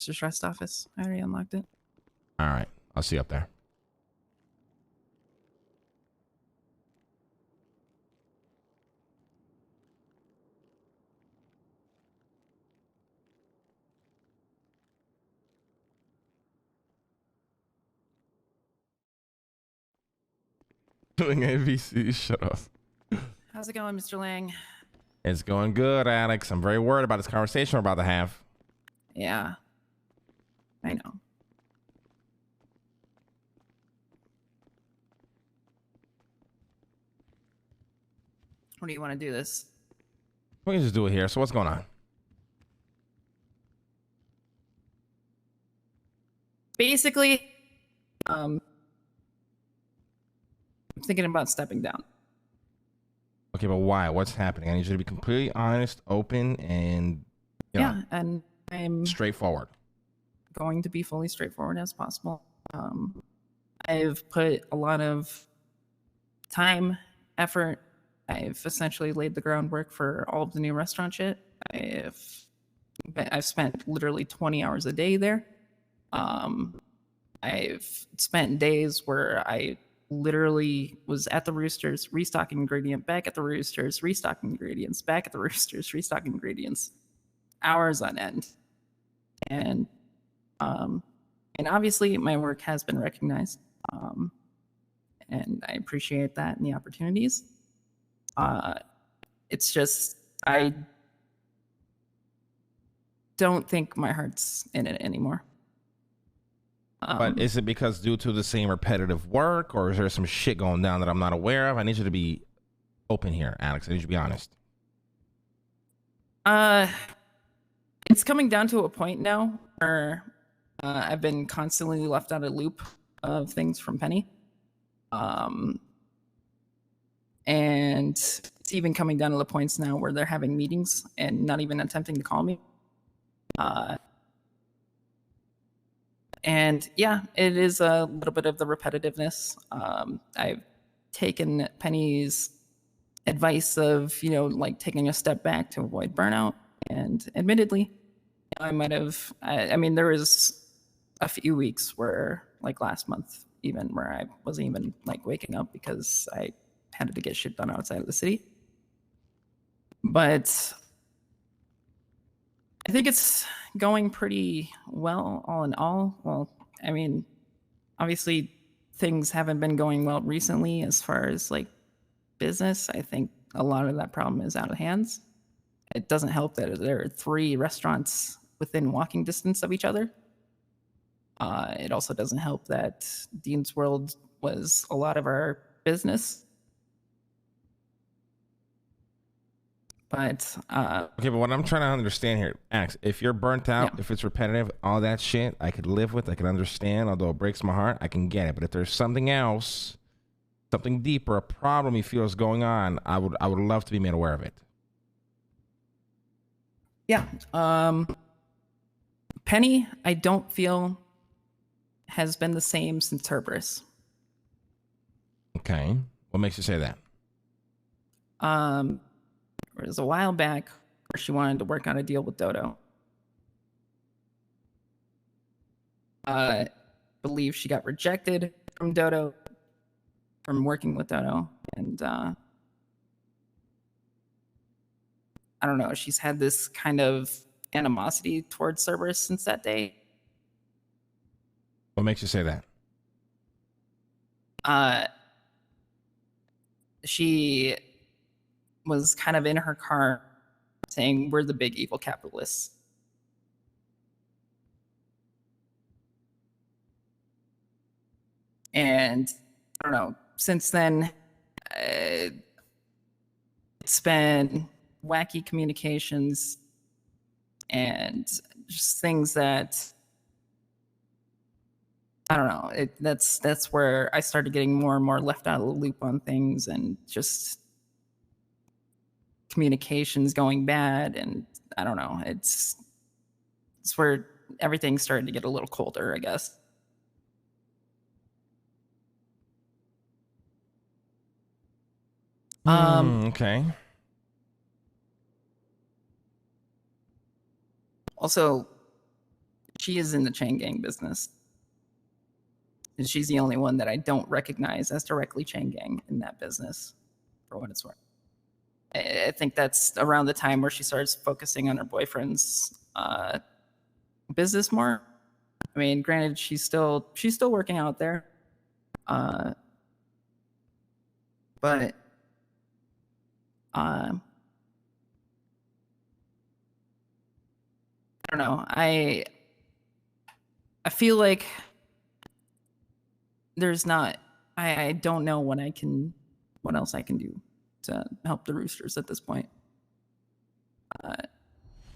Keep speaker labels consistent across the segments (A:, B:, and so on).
A: Roosters Rest office. I already unlocked it.
B: All right. I'll see you up there. Doing ABC. Shut up.
A: How's it going, Mr. Lang?
B: It's going good, Alex. I'm very worried about this conversation we're about to have.
A: Yeah. I know. What do you want to do this?
B: We can just do it here. So what's going on?
A: Basically, I'm thinking about stepping down.
B: Okay, but why? What's happening? I need you to be completely honest, open, and
A: Yeah, and I'm
B: straightforward.
A: going to be fully straightforward as possible. I've put a lot of time, effort. I've essentially laid the groundwork for all of the new restaurant shit. I've spent literally 20 hours a day there. I've spent days where I literally was at the Roosters, restocking ingredient, back at the Roosters, restocking ingredients, back at the Roosters, restocking ingredients, hours on end. And obviously my work has been recognized. And I appreciate that and the opportunities. It's just, I don't think my heart's in it anymore.
B: But is it because due to the same repetitive work, or is there some shit going down that I'm not aware of? I need you to be open here, Alex. I need you to be honest.
A: It's coming down to a point now where I've been constantly left out of loop of things from Penny. And it's even coming down to the points now where they're having meetings and not even attempting to call me. And yeah, it is a little bit of the repetitiveness. I've taken Penny's advice of, like taking a step back to avoid burnout. And admittedly, I might have, I mean, there was a few weeks where, like last month, even where I wasn't even like waking up because I had to get shit done outside of the city. But I think it's going pretty well, all in all. Well, I mean, obviously things haven't been going well recently as far as like business. I think a lot of that problem is out of hands. It doesn't help that there are 3 restaurants within walking distance of each other. It also doesn't help that Dean's World was a lot of our business. But
B: okay, but what I'm trying to understand here, Alex, if you're burnt out, if it's repetitive, all that shit, I could live with, I could understand, although it breaks my heart, I can get it. But if there's something else, something deeper, a problem you feel is going on, I would love to be made aware of it.
A: Yeah. Penny, I don't feel has been the same since Cerberus.
B: Okay. What makes you say that?
A: It was a while back where she wanted to work on a deal with Dodo. I believe she got rejected from Dodo, from working with Dodo. And I don't know, she's had this kind of animosity towards Cerberus since that day.
B: What makes you say that?
A: She was kind of in her car saying, "We're the big evil capitalists." And I don't know, since then, it's been wacky communications and just things that, I don't know, that's where I started getting more and more left out of the loop on things, and just communications going bad. And I don't know, it's where everything started to get a little colder, I guess.
B: Okay.
A: Also, she is in the chain gang business. And she's the only one that I don't recognize as directly chain gang in that business, for what it's worth. I think that's around the time where she starts focusing on her boyfriend's business more. I mean, granted, she's still working out there, but I don't know. I feel like there's not. I don't know what else I can do to help the Roosters at this point.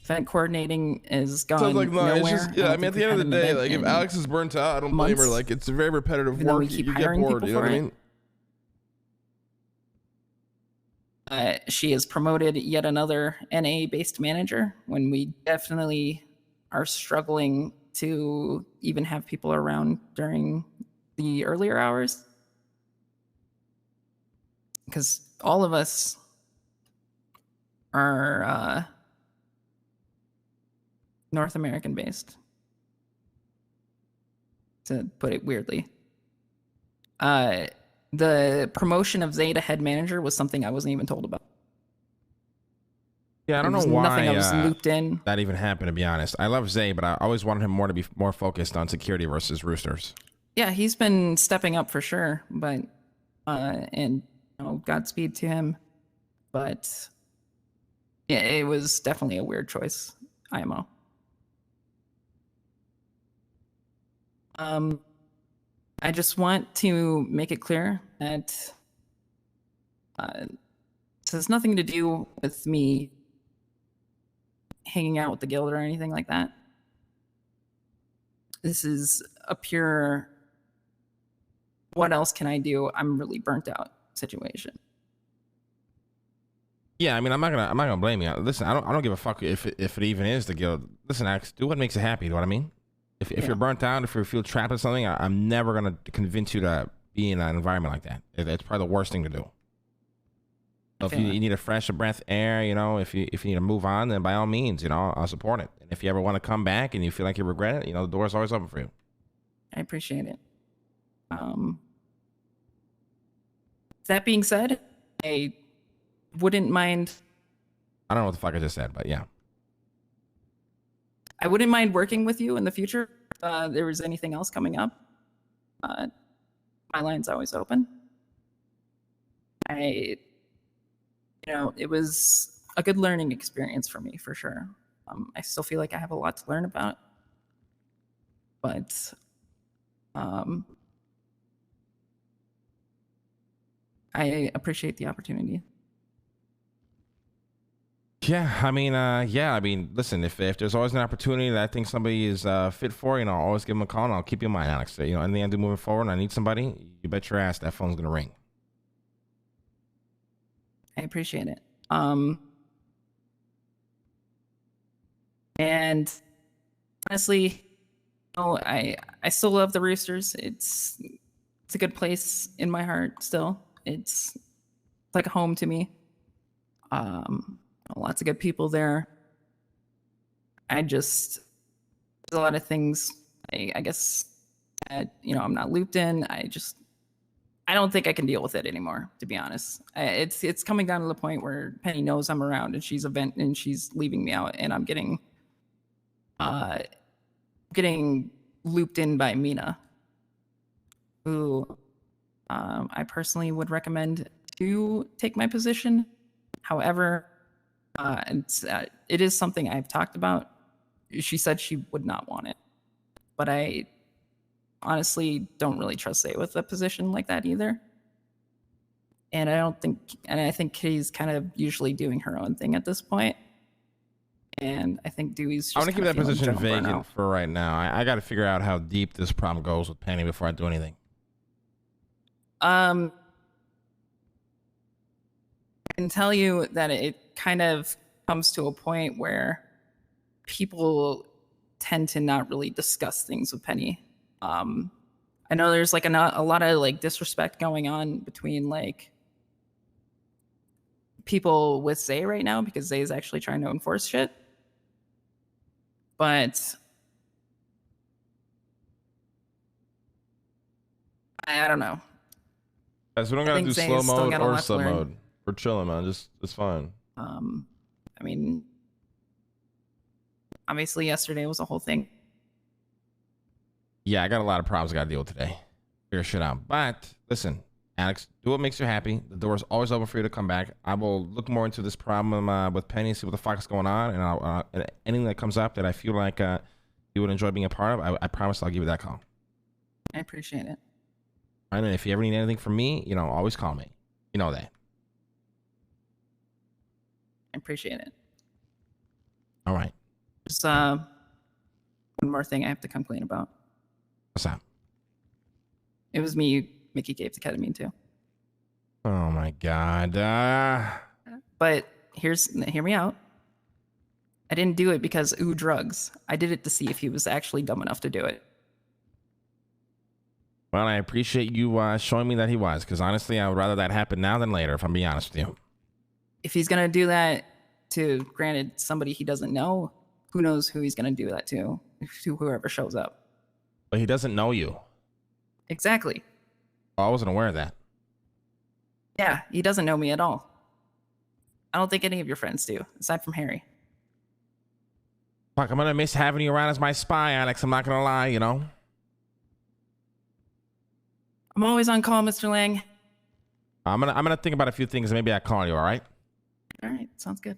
A: Event coordinating is
C: Sounds
A: gone
C: like no,
A: nowhere.
C: it's just yeah. I mean, at the end of the day, like if Alex is burnt out, I don't blame her. Like it's a very repetitive work. You get bored. You know what I mean?
A: She has promoted yet another NA-based manager when we definitely are struggling to even have people around during the earlier hours, because all of us are North American based, to put it weirdly. The promotion of Zay to head manager was something I wasn't even told about.
B: Yeah, I don't know why
A: nothing I was looped in.
B: That even happened, to be honest. I love Zay, but I always wanted him to be more focused on security versus Roosters.
A: Yeah, he's been stepping up for sure, but and Godspeed to him. But yeah, it was definitely a weird choice, IMO. I just want to make it clear that this has nothing to do with me hanging out with the guild or anything like that. This is a pure, what else can I do? I'm really burnt out situation.
B: Yeah, I mean, I'm not gonna blame you. Listen, I don't give a fuck if it even is the guild. Listen, Alex, do what makes you happy. You know what I mean? If you're burnt out, if you feel trapped in something, I'm never gonna convince you to be in an environment like that. It's probably the worst thing to do. So if you need a fresh breath air, if you need to move on, then by all means, I'll support it. And if you ever want to come back and you feel like you regret it, the door's always open for you.
A: I appreciate it. That being said, I wouldn't mind.
B: I don't know what the fuck I just said, but yeah.
A: I wouldn't mind working with you in the future. If there was anything else coming up, my line's always open. It was a good learning experience for me, for sure. I still feel like I have a lot to learn about, but I appreciate the opportunity.
B: Yeah, I mean, listen, if there's always an opportunity that I think somebody is fit for, I'll always give them a call and I'll keep you in mind, Alex. Anything I do moving forward and I need somebody, you bet your ass that phone's going to ring.
A: I appreciate it. And honestly, I still love the Roosters. It's a good place in my heart still. It's like a home to me. Lots of good people there. There's a lot of things I guess that, I'm not looped in. I don't think I can deal with it anymore, to be honest. It's coming down to the point where Penny knows I'm around and she's leaving me out, and I'm getting looped in by Mina, who I personally would recommend to take my position. However, it is something I've talked about. She said she would not want it, but I honestly don't really trust Zay with a position like that either. And I think Kitty's kind of usually doing her own thing at this point. And I think Dewey's just
B: I want to keep that position vacant for right now. I got to figure out how deep this problem goes with Penny before I do anything.
A: I can tell you that it kind of comes to a point where people tend to not really discuss things with Penny. I know there's like a lot of like disrespect going on between like people with Zay right now, because Zay is actually trying to enforce shit. But I don't know.
B: Guys, we don't
A: I
B: gotta
A: think
B: do
A: Zay
B: slow
A: has still
B: mode
A: got a
B: or
A: lot to
B: sub
A: learn.
B: mode. We're chilling, man. Just it's fine.
A: I mean, obviously yesterday was a whole thing.
B: Yeah, I got a lot of problems I gotta deal with today. Figure shit out. But listen, Alex, do what makes you happy. The door is always open for you to come back. I will look more into this problem with Penny, see what the fuck is going on, and and anything that comes up that I feel like you would enjoy being a part of, I promise I'll give you that call.
A: I appreciate it.
B: And if you ever need anything from me, you know, always call me. You know that.
A: I appreciate it.
B: All right.
A: Just one more thing I have to complain about.
B: What's that?
A: It was me Mickey gave the ketamine to.
B: Oh my God.
A: But hear me out. I didn't do it because drugs. I did it to see if he was actually dumb enough to do it.
B: Well, I appreciate you showing me that he was, because honestly, I would rather that happen now than later, if I'm being honest with you.
A: If he's gonna do that to, granted, somebody he doesn't know, who knows who he's gonna do that to whoever shows up.
B: But he doesn't know you.
A: Exactly.
B: Oh, I wasn't aware of that.
A: Yeah, he doesn't know me at all. I don't think any of your friends do, aside from Harry.
B: Fuck, I'm gonna miss having you around as my spy, Alex. I'm not gonna lie, you know.
A: I'm always on call, Mr. Lang.
B: I'm gonna think about a few things and maybe I call you, all right?
A: All right, sounds good.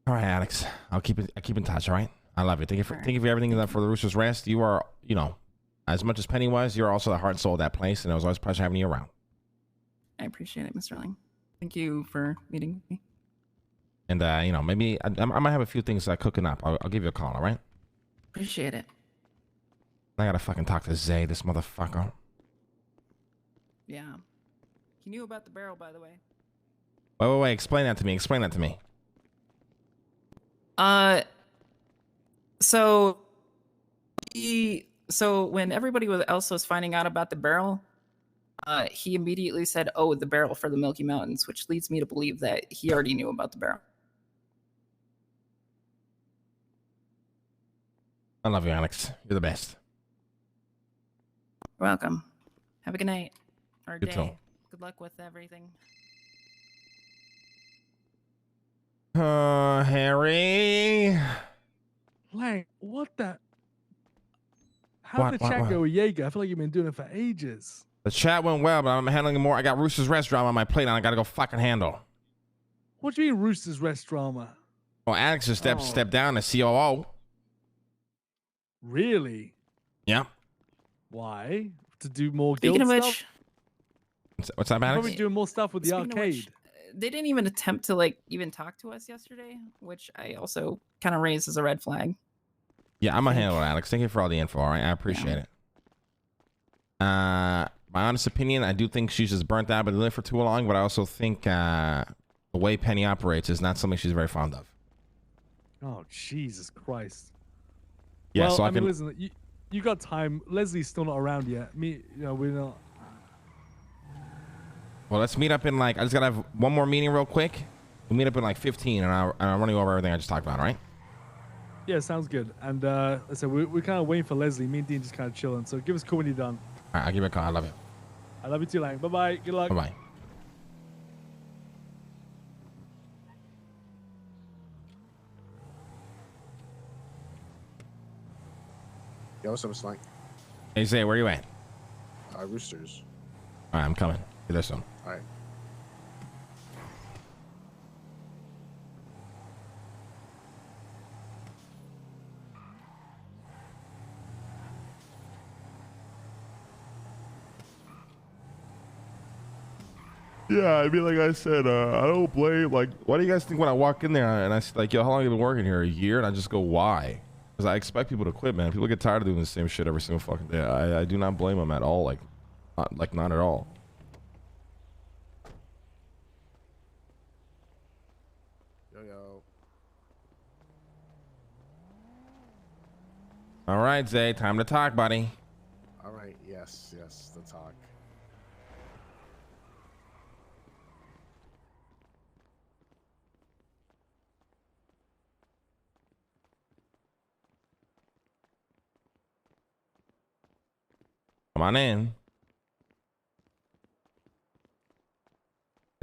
B: All right, Alex. I keep in touch, all right? I love you. Thank you for everything you've done for the Roosters Rest. You are, you know, as much as Penny was, you're also the heart and soul of that place, and it was always a pleasure having you around.
A: I appreciate it, Mr. Lang. Thank you for meeting with me.
B: And you know, maybe I might have a few things cooking up. I'll give you a call, all right?
A: Appreciate it.
B: I gotta fucking talk to Zay, this motherfucker.
A: Yeah. He knew about the barrel, by the way.
B: Wait. Explain that to me. Explain that to me.
A: So when everybody else was finding out about the barrel, he immediately said, "Oh, the barrel for the Milky Mountains," which leads me to believe that he already knew about the barrel.
B: I love you, Alex. You're the best.
A: You're welcome. Have a good night or
B: You
A: day.
B: too.
A: Good luck with everything.
B: Harry.
D: Lang, what the? How did the chat go with Jaeger? I feel like you've been doing it for ages.
B: The chat went well, but I'm handling more. I got Roosters Rest drama on my plate, and I gotta go fucking handle.
D: What do you mean Roosters Rest drama?
B: Well, Alex just stepped down as COO.
D: Really?
B: Yeah.
D: Why? To do more
A: Speaking
D: guild
A: of
D: stuff?
A: which,
B: What's up, Alex?
D: Probably doing more stuff with the
A: speaking of
D: arcade.
A: which, they didn't even attempt to even talk to us yesterday, which I also kind of raised as a red flag.
B: Yeah, I'm gonna handle it, Alex. Thank you for all the info. All right, I appreciate it. My honest opinion, I do think she's just burnt out, but lived for too long. But I also think the way Penny operates is not something she's very fond of.
D: Oh, Jesus Christ.
B: Yeah,
D: well,
B: so
D: I mean, listen, you got time. Leslie's still not around yet. We're not.
B: Well, let's meet up in I just gotta have one more meeting real quick. We'll meet up in 15, and I'll run you over everything I just talked about. All right?
D: Yeah, sounds good. And listen, we're kind of waiting for Leslie. Me and Dean just kind of chilling. So give us a call when you're done.
B: All right, I'll give you a call. I love you.
D: I love you too, Lang. Bye bye. Good luck.
B: Bye bye.
E: Yo, what's up, Slank?
B: Hey, Zay, where you at?
E: Roosters.
B: All right, I'm coming. Be there soon.
E: All right.
B: Yeah, I mean, like I said, I don't blame. Why do you guys think when I walk in there and I say, yo, how long have you been working here? A year? And I just go, why? Because I expect people to quit, man. People get tired of doing the same shit every single fucking day. I do not blame them at all. Not at all.
E: Yo.
B: All right, Zay, time to talk, buddy.
E: All right. Yes, the talk.
B: Come on in.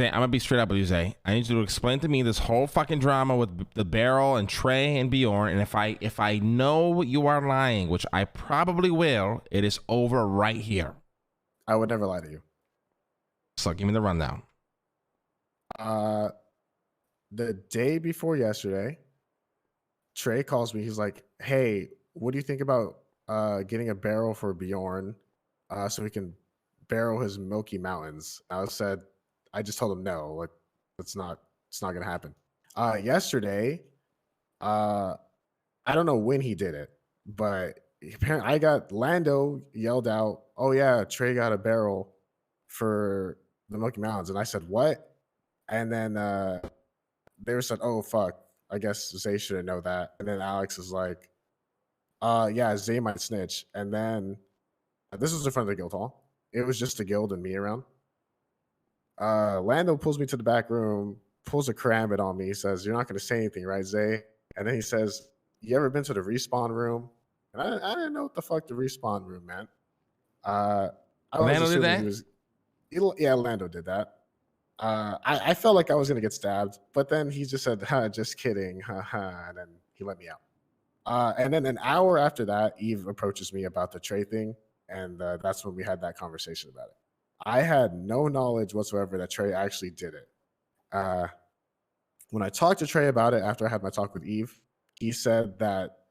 B: Zay, I'm gonna be straight up with you, Zay. I need you to explain to me this whole fucking drama with the barrel and Trey and Bjorn. And if I know you are lying, which I probably will, it is over right here.
E: I would never lie to you.
B: So give me the rundown.
E: The day before yesterday, Trey calls me. He's like, "Hey, what do you think about getting a barrel for Bjorn so we can barrel his Milky Mountains?" I just told him no, like it's not gonna happen. Yesterday, I don't know when he did it, but apparently I got Lando yelled out, "Oh yeah, Trey got a barrel for the Milky Mountains," and I said, "What?" And then they were said, "Oh fuck, I guess Zay shouldn't know that." And then Alex is like, yeah, Zay might snitch." And then this was in front of the guild hall. It was just the guild and me around. Lando pulls me to the back room, pulls a karambit on me. He says, "You're not going to say anything, right, Zay?" And then he says, "You ever been to the respawn room?" And I didn't know what the fuck the respawn room meant.
B: Lando did that?
E: Yeah, Lando did that. I felt like I was going to get stabbed, but then he just said, "Just kidding." And then he let me out. And then an hour after that, Eve approaches me about the Trey thing. And that's when we had that conversation about it. I had no knowledge whatsoever that Trey actually did it. When I talked to Trey about it after I had my talk with Eve, he said that